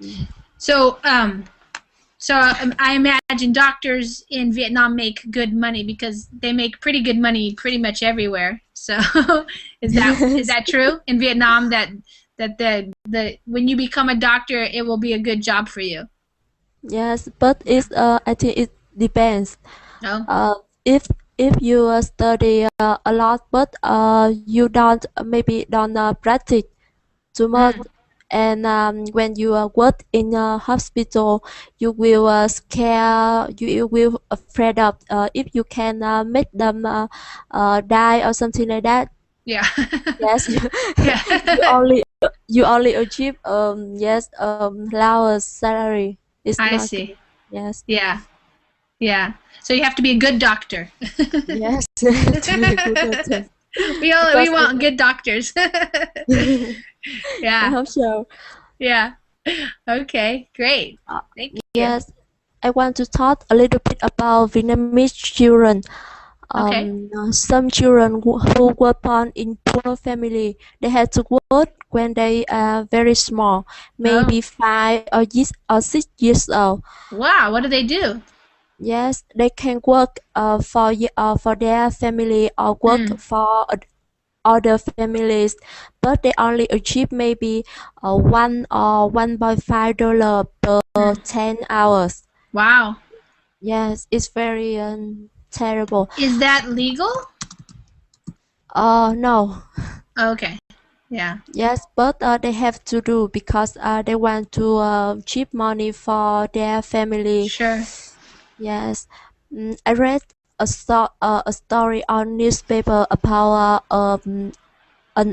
S1: So I imagine doctors in Vietnam make good money because they make pretty good money pretty much everywhere. So is that true in Vietnam that the when you become a doctor it will be a good job for you?
S9: yes, but it's I think it depends.
S1: No.
S9: If you study a lot, but you don't maybe don't practice too much, and when you work in a hospital, you will scare, you will afraid of if you can make them die or something like that.
S1: Yeah.
S9: Yes,
S1: Yeah.
S9: you only achieve yes lower salary. It's
S1: I
S9: not
S1: see.
S9: good. Yes.
S1: Yeah. Yeah. So you have to be a good doctor.
S9: Yes, to be a good doctor.
S1: We
S9: Because
S1: want good doctors.
S9: I
S1: Yeah.
S9: hope so.
S1: Yeah. Okay, great. Thank you.
S9: Yes, I want to talk a little bit about Vietnamese children.
S1: Okay.
S9: Some children who were born in poor family, they had to work when they are very small,
S1: Oh.
S9: maybe 5 or 6 years old.
S1: Wow, what do they do?
S9: Yes, they can work for their family or work for other families, but they only achieve maybe $1 or $1.5 per 10 hours.
S1: Wow.
S9: Yes, it's very terrible.
S1: Is that legal?
S9: No.
S1: Okay. Yeah.
S9: Yes, but they have to do because they want to cheap money for their family.
S1: Sure.
S9: Yes. I read a story on newspaper about an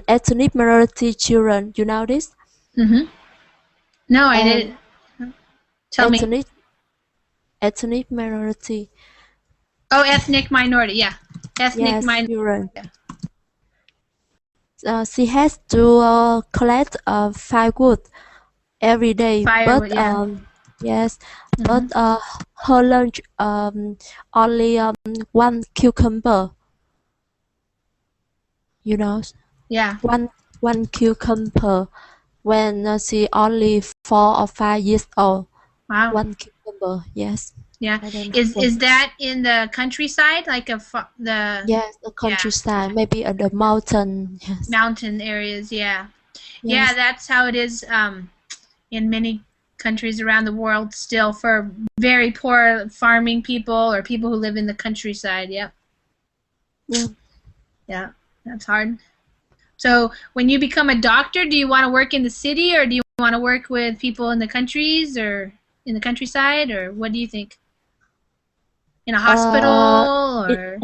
S9: ethnic minority children. You know this?
S1: No, I
S9: And
S1: didn't. Tell me.
S9: ethnic minority.
S1: Oh, ethnic minority. Yeah. Ethnic
S9: Yes,
S1: minority.
S9: children. She has to collect firewood every day,
S1: Firewood,
S9: but
S1: yeah.
S9: yes, but her lunch only one cucumber. You know,
S1: Yeah.
S9: one cucumber when she only 4 or 5 years old.
S1: Wow.
S9: One cucumber, yes.
S1: Yeah.
S9: I don't know
S1: Is that in the countryside, like the
S9: yes, the countryside, maybe at the mountain. Yes.
S1: mountain areas? Yeah. Yeah,
S9: Yes.
S1: that's how it is in many countries around the world still for very poor farming people or people who live in the countryside. Yep.
S9: Yeah.
S1: Yeah, that's hard. So when you become a doctor, do you want to work in the city or do you want to work with people in the countries or in the countryside, or what do you think? In a hospital
S9: It,
S1: or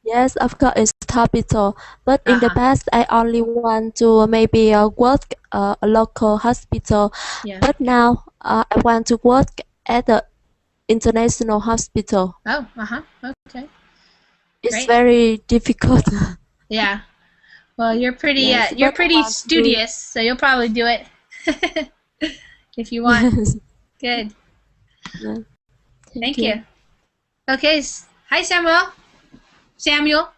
S9: yes, of course, it's hospital. But in the past, I only want to maybe work a local hospital.
S1: Yeah.
S9: But now I want to work at the international hospital.
S1: Oh, okay.
S9: It's
S1: Great.
S9: very difficult.
S1: Yeah. Well, you're pretty
S9: Yes,
S1: you're
S9: but I
S1: pretty
S9: want to do it.
S1: studious, so you'll probably do it if you want.
S9: Yes.
S1: Good.
S9: Yeah.
S1: Thank you. Okay. Hi, Samuel. Samuel.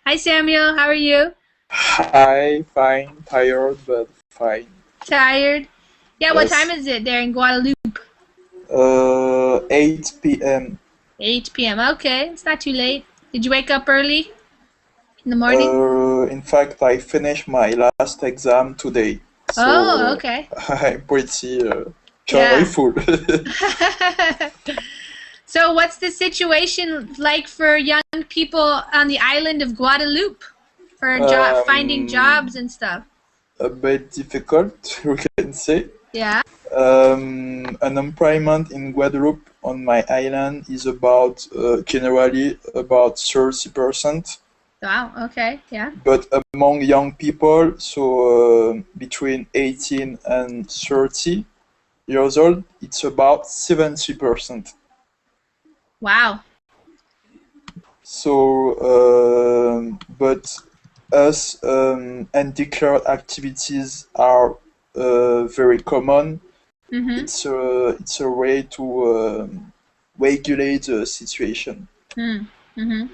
S1: Hi, Samuel. How are you?
S10: Hi, fine, tired, but fine.
S1: Tired? Yeah, what
S10: Yes.
S1: time is it there in Guadeloupe?
S10: 8 p.m.
S1: 8 p.m. Okay, it's not too late. Did you wake up early in the morning?
S10: In fact, I finished my last exam today. So
S1: Oh, okay.
S10: I'm pretty
S1: Yeah.
S10: joyful.
S1: So what's the situation like for young people on the island of Guadeloupe for finding jobs and stuff?
S10: A bit difficult, we can say.
S1: Yeah.
S10: Unemployment in Guadeloupe on my island is about generally about 30%.
S1: Wow, okay, yeah.
S10: But among young people, so between 18 and 30 years old, it's about 70%.
S1: Wow.
S10: So, but us undeclared activities are very common.
S1: Mm-hmm.
S10: It's a way to regulate the situation.
S1: Mm-hmm.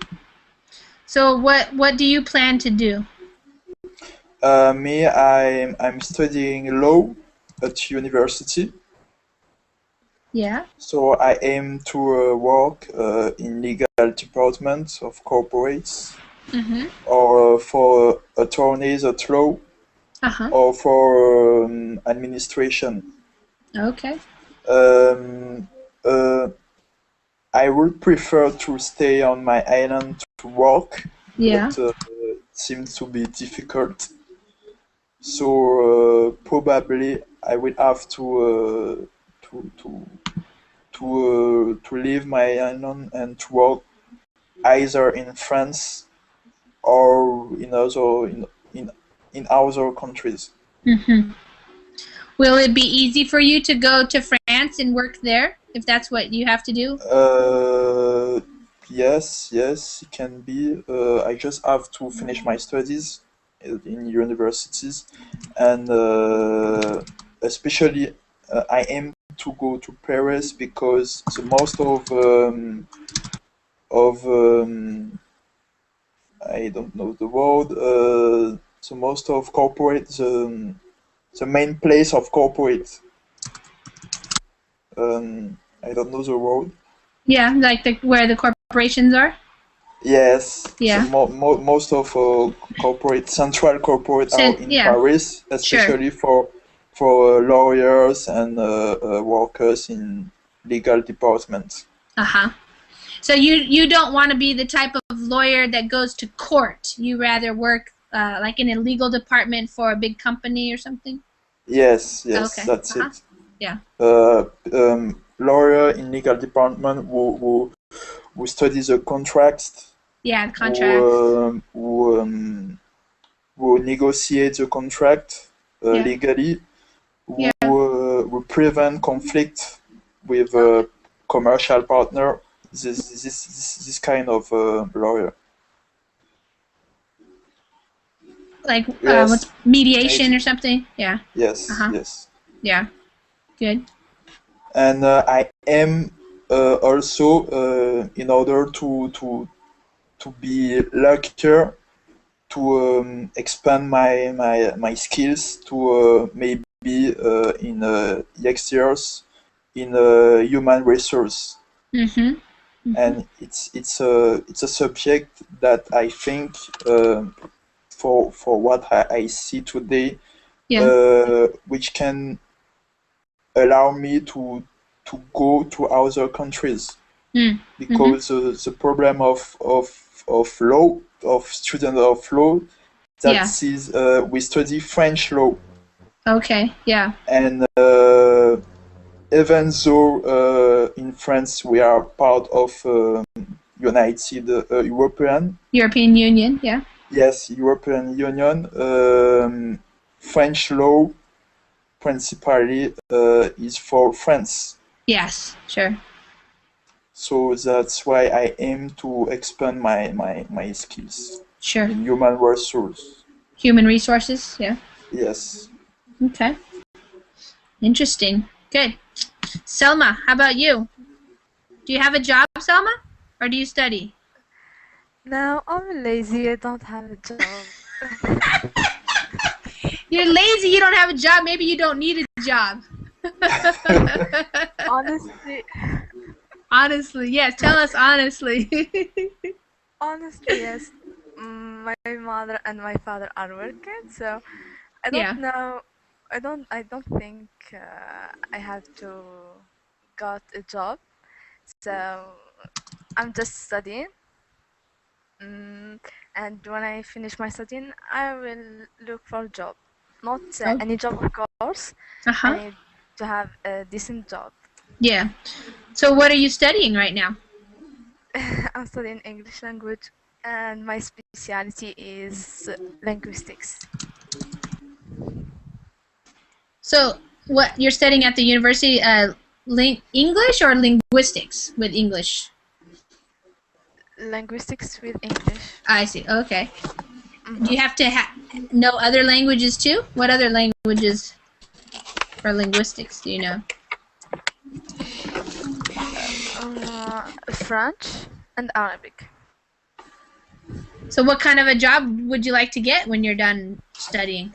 S1: So what do you plan to do?
S10: Me, I'm studying law at university.
S1: Yeah.
S10: So I aim to work in legal department of corporates, or for attorneys at law, or for administration.
S1: Okay.
S10: I would prefer to stay on my island to work,
S1: Yeah.
S10: but it seems to be difficult. So probably I will have to leave my island and to work either in France or in other countries.
S1: Mm-hmm. Will it be easy for you to go to France and work there if that's what you have to do?
S10: Yes, it can be. I just have to finish my studies in universities, and especially I aim to go to Paris because the most of I don't know the word. The most of corporate the main place of corporate. I don't know the word.
S1: Yeah, like where the corporations are?
S10: Yes.
S1: Yeah.
S10: So most of central corporate are in Paris, especially for lawyers and workers in legal departments.
S1: So you don't want to be the type of lawyer that goes to court. You rather work like in a legal department for a big company or something?
S10: Yes,
S1: Okay.
S10: That's it.
S1: Yeah.
S10: Lawyer in legal department who study the contracts.
S1: Yeah, the contracts.
S10: Who negotiate the contract legally. Who prevent conflict with a commercial partner. This kind of lawyer.
S1: Like what's mediation or something? Yeah.
S10: Yes. Yes.
S1: Yeah. Good.
S10: And I am also in order to be luckier. to expand my skills to maybe in next years in human resource. And it's a subject that I think for what I see today, which can allow me to go to other countries, because the problem of law, of student of law, that is we study French law.
S1: Okay. Yeah.
S10: And even though in France we are part of United
S1: European Union, yeah.
S10: Yes, European Union. French law principally is for France.
S1: Yes, sure.
S10: So that's why I aim to expand my skills.
S1: Sure.
S10: In human resources.
S1: Human resources, yeah.
S10: Yes.
S1: Okay. Interesting. Good. Selma, how about you? Do you have a job, Selma? Or do you study?
S4: No, I'm lazy. I don't have a job.
S1: You're lazy. You don't have a job. Maybe you don't need a job.
S4: Honestly.
S1: Honestly, yes. Tell us honestly.
S4: Honestly, yes. My mother and my father are working, so I don't know. I don't think I have to got a job. So I'm just studying. And when I finish my studying, I will look for a job. Not any job, of course. I need to have a decent job.
S1: Yeah. So what are you studying right now?
S4: I'm studying English language, and my specialty is linguistics.
S1: So what you're studying at the university, English or linguistics with English?
S4: Linguistics with English.
S1: I see. Okay. Do you have to know other languages too? What other languages for linguistics do you know?
S4: French and Arabic.
S1: So what kind of a job would you like to get when you're done studying?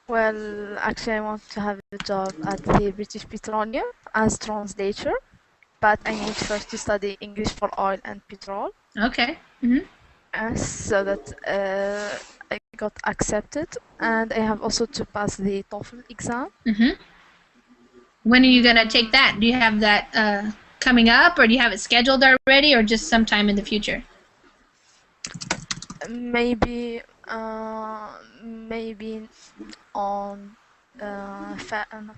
S4: Well, actually, I want to have a job at the British Petroleum as translator, but I need first to study English for oil and petrol.
S1: Okay.
S4: So that I got accepted, and I have also to pass the TOEFL exam.
S1: When are you gonna take that? Do you have that coming up, or do you have it scheduled already, or just sometime in the future?
S4: Maybe on not February,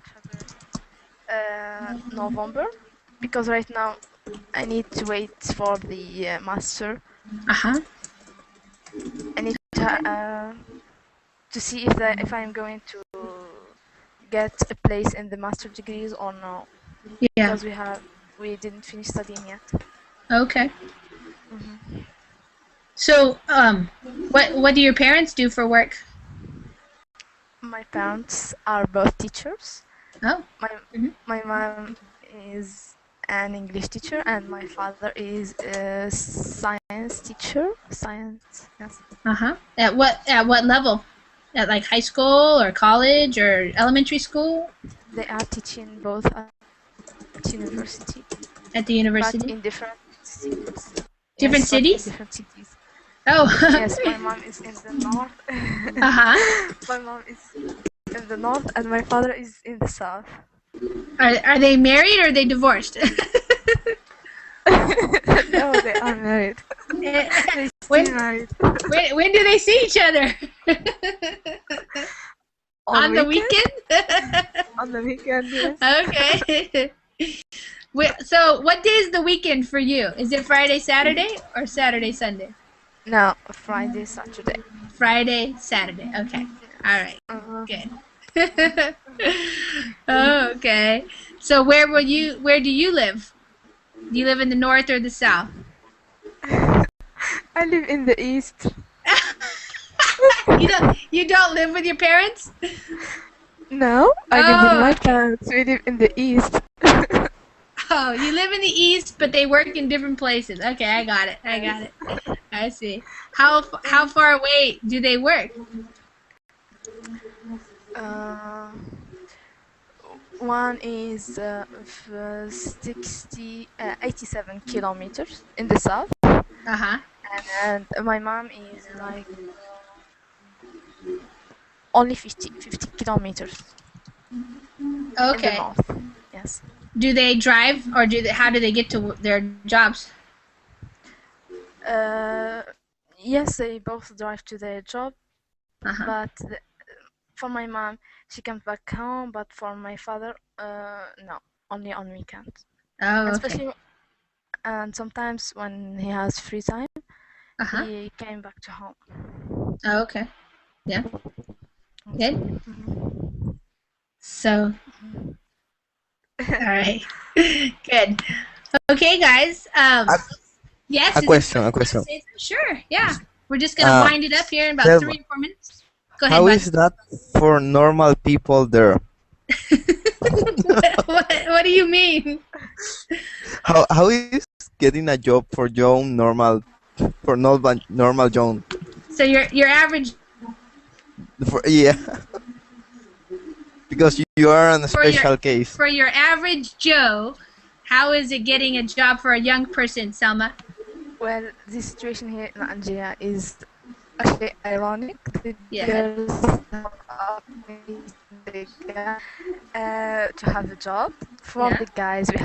S4: November, because right now I need to wait for the master. I need to see if I'm going to get a place in the master degrees or no.
S1: Yeah.
S4: Because we didn't finish studying yet.
S1: Okay. So, what do your parents do for work?
S4: My parents are both teachers.
S1: Oh.
S4: My mom is an English teacher, and my father is a science teacher. Science, yes.
S1: At what level? At like high school or college or elementary school?
S4: They are teaching both at university.
S1: At the university?
S4: But in different cities.
S1: Different cities?
S4: In different cities.
S1: Oh.
S4: Yes, my mom is in the north. My mom is in the north, and my father is in the south.
S1: Are they married or are they divorced?
S4: No, they are married. They're still married.
S1: When do they see each other? On the weekend?
S4: On the weekend, yes.
S1: Okay. So what day is the weekend for you? Is it Friday, Saturday, or Saturday, Sunday?
S4: No, Friday, Saturday.
S1: Friday, Saturday. Okay. All right. Good. Oh, okay. So where do you live? Do you live in the north or the south?
S4: I live in the east.
S1: You don't live with your parents?
S4: No, I live with my parents. We live in the east.
S1: Oh, you live in the East, but they work in different places. Okay, I got it. I got it. I see. How far away do they work?
S4: One is 87 kilometers in the south.
S1: Uh-huh.
S4: And my mom is like only 50 kilometers in the
S1: Okay.
S4: north. Yes.
S1: Do they drive, or how do they get to their jobs?
S4: Yes, they both drive to their job,
S1: Uh-huh.
S4: but for my mom, she comes back home, but for my father, no, only on weekends.
S1: Oh, okay.
S4: Especially, and sometimes when he has free time,
S1: Uh-huh.
S4: he came back to home.
S1: Oh, okay. Yeah. Good. So, all right. Good. Okay, guys. Yes.
S2: A question.
S1: Sure. Yeah. We're just gonna wind it up here in about
S2: Thelma,
S1: 3 or 4 minutes. Go ahead.
S2: how
S1: Bud.
S2: is that for normal people there?
S1: What do you mean?
S2: How is getting a job for normal John?
S1: So your average.
S2: Yeah. Because you are a special case.
S1: For your average Joe, how is it getting a job for a young person, Selma?
S4: Well, the situation here in Nigeria is actually ironic. The girls have to have a job. From the guys, they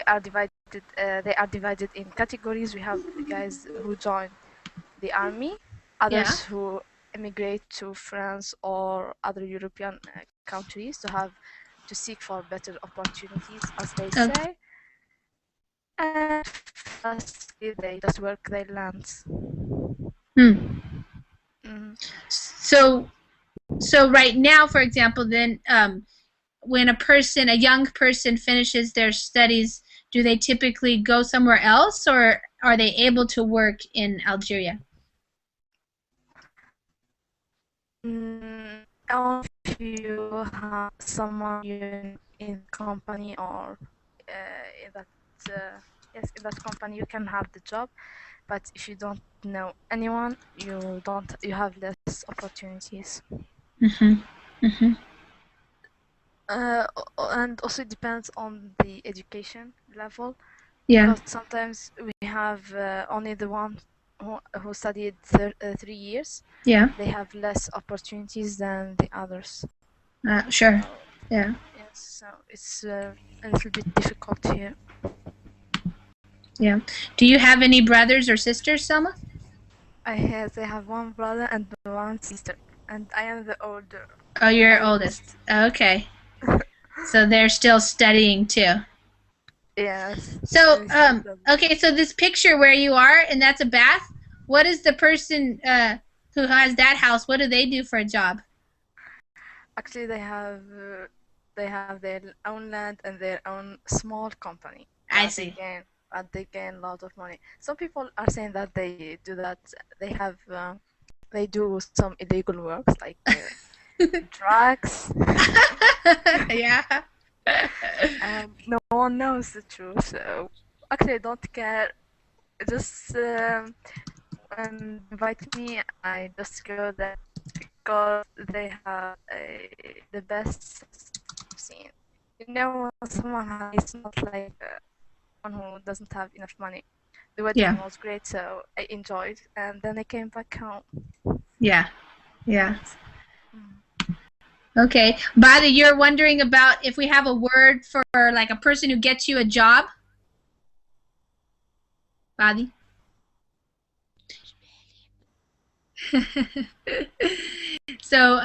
S4: are divided in categories. We have the guys who join the army, others who immigrate to France or other European countries to seek for better opportunities, as they say. And lastly, they just work their lands.
S1: So right now, for example, then when a young person finishes their studies, do they typically go somewhere else, or are they able to work in Algeria?
S4: Only if you have someone in the company or in that company, you can have the job. But if you don't know anyone, you have less opportunities. And also it depends on the education level. Because sometimes we have only the one who studied 3 years.
S1: Yeah.
S4: They have less opportunities than the others.
S1: Sure. Yeah.
S4: Yes, so it's a little bit difficult here.
S1: Yeah. Do you have any brothers or sisters, Selma?
S4: I have one brother and one sister, and I am the older.
S1: Oh, you're oldest. Okay. So they're still studying too.
S4: Yes.
S1: So okay, so this picture where you are, and that's a bath. What is the person who has that house? What do they do for a job?
S4: Actually, they have their own land and their own small company.
S1: I see.
S4: They gain a lot of money. Some people are saying that they do that. They do some illegal works like drugs.
S1: Yeah.
S4: And no one knows the truth. So actually, I don't care. Just when invite me, I just go there because they have the best scene. You know, when someone is not like one who doesn't have enough money. The wedding was great, so I enjoyed, and then I came back home.
S1: Yeah. Okay, Bada, you're wondering about if we have a word for like a person who gets you a job? Badi? So,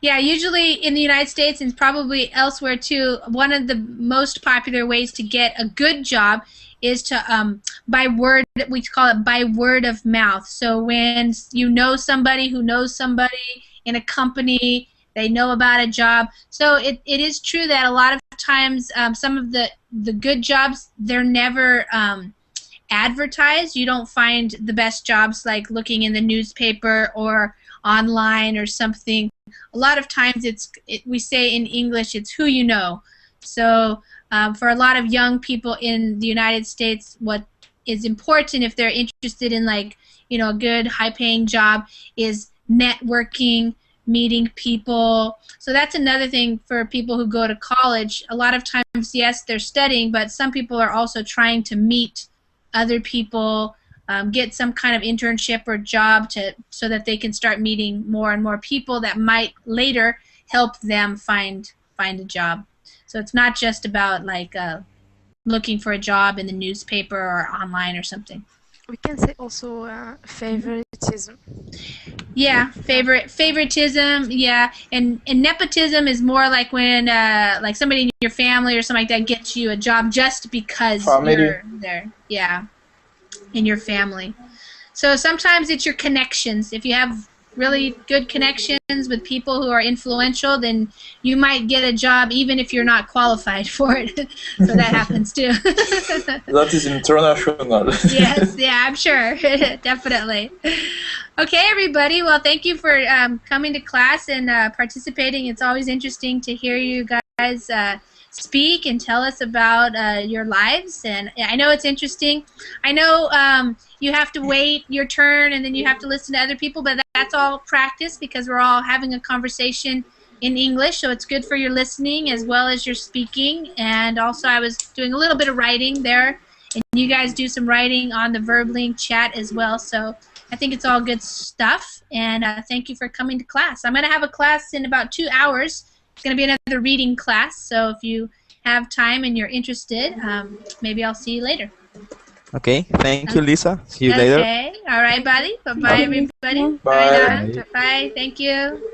S1: yeah, usually in the United States and probably elsewhere too, one of the most popular ways to get a good job is to by word. We call it by word of mouth. So when you know somebody who knows somebody in a company, they know about a job. So it is true that a lot of times some of the good jobs, they're never advertised. You don't find the best jobs like looking in the newspaper or online or something. A lot of times we say in English, it's who you know. So For a lot of young people in the United States, what is important if they're interested in like, a good high-paying job is networking, meeting people. So that's another thing for people who go to college. A lot of times, yes, they're studying, but some people are also trying to meet other people, get some kind of internship or job so that they can start meeting more and more people that might later help them find a job. So it's not just about like looking for a job in the newspaper or online or something.
S4: We can say also favoritism.
S1: Yeah, favoritism. Yeah, and nepotism is more like when like somebody in your family or something like that gets you a job just because you're there. Yeah, in your family. So sometimes it's your connections. If you have really good connections with people who are influential, then you might get a job even if you're not qualified for it. So that happens too.
S10: That is international.
S1: Yes, yeah, I'm sure. Definitely. Okay, everybody. Well, thank you for coming to class and participating. It's always interesting to hear you guys speak and tell us about your lives. And I know it's interesting. I know you have to wait your turn and then you have to listen to other people, but that's all practice because we're all having a conversation in English, so it's good for your listening as well as your speaking. And also I was doing a little bit of writing there, and you guys do some writing on the Verbling chat as well, so I think it's all good stuff. And thank you for coming to class. I'm going to have a class in about 2 hours. It's going to be another reading class, so if you have time and you're interested, maybe I'll see you later.
S2: Okay, thank you, Lisa. See you later.
S1: Okay, all right, buddy. Bye-bye, everybody.
S10: Bye.
S1: Bye. Bye. Thank you.